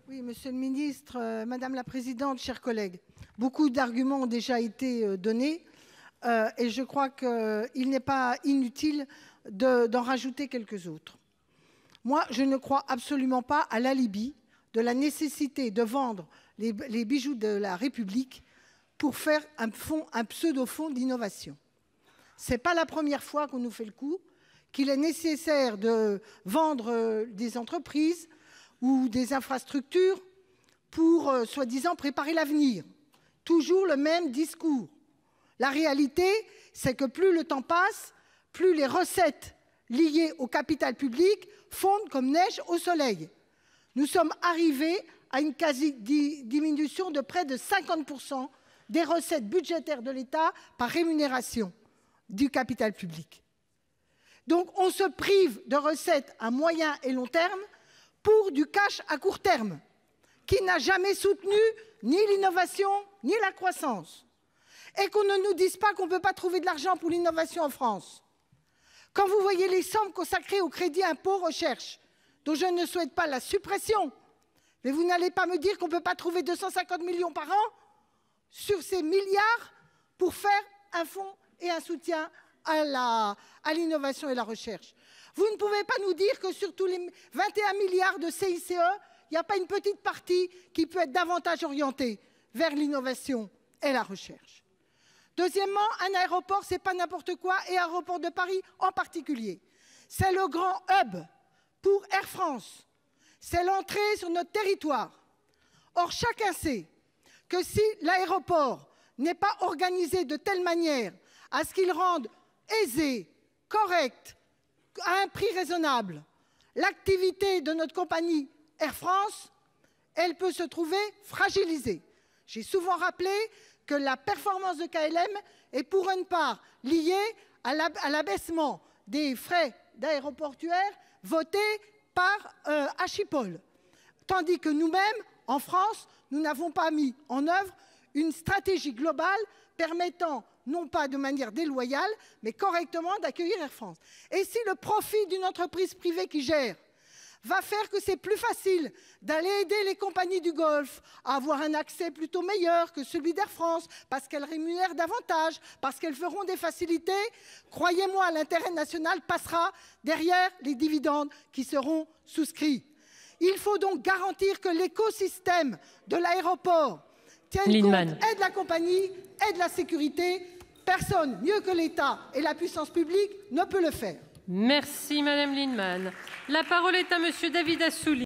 Oui, Monsieur le ministre, Madame la Présidente, chers collègues, beaucoup d'arguments ont déjà été donnés et je crois qu'il n'est pas inutile d'en rajouter quelques autres. Moi, je ne crois absolument pas à l'alibi de la nécessité de vendre les bijoux de la République pour faire un pseudo-fonds d'innovation. Ce n'est pas la première fois qu'on nous fait le coup, qu'il est nécessaire de vendre des entreprises ou des infrastructures pour, soi-disant, préparer l'avenir. Toujours le même discours. La réalité, c'est que plus le temps passe, plus les recettes liées au capital public fondent comme neige au soleil. Nous sommes arrivés à une quasi-diminution de près de 50% des recettes budgétaires de l'État par rémunération du capital public. Donc on se prive de recettes à moyen et long terme pour du cash à court terme, qui n'a jamais soutenu ni l'innovation ni la croissance. Et qu'on ne nous dise pas qu'on ne peut pas trouver de l'argent pour l'innovation en France. Quand vous voyez les sommes consacrées au crédit impôt recherche, dont je ne souhaite pas la suppression, mais vous n'allez pas me dire qu'on ne peut pas trouver 250 millions par an sur ces milliards pour faire un fonds et un soutien à l'innovation et la recherche. Vous ne pouvez pas nous dire que sur tous les 21 milliards de CICE, il n'y a pas une petite partie qui peut être davantage orientée vers l'innovation et la recherche. Deuxièmement, un aéroport, ce n'est pas n'importe quoi, et Aéroport de Paris en particulier. C'est le grand hub pour Air France. C'est l'entrée sur notre territoire. Or, chacun sait que si l'aéroport n'est pas organisé de telle manière à ce qu'il rende aisé, correct, à un prix raisonnable, l'activité de notre compagnie Air France, elle peut se trouver fragilisée. J'ai souvent rappelé que la performance de KLM est pour une part liée à l'abaissement des frais d'aéroportuaire votés par Schiphol. Tandis que nous-mêmes, en France, nous n'avons pas mis en œuvre une stratégie globale permettant, non pas de manière déloyale, mais correctement d'accueillir Air France. Et si le profit d'une entreprise privée qui gère va faire que c'est plus facile d'aller aider les compagnies du Golfe à avoir un accès plutôt meilleur que celui d'Air France, parce qu'elles rémunèrent davantage, parce qu'elles feront des facilités, croyez-moi, l'intérêt national passera derrière les dividendes qui seront souscrits. Il faut donc garantir que l'écosystème de l'aéroport tienne compte et de la compagnie et de la sécurité. Personne, mieux que l'État et la puissance publique, ne peut le faire. Merci Madame Lienemann. La parole est à Monsieur David Assouline.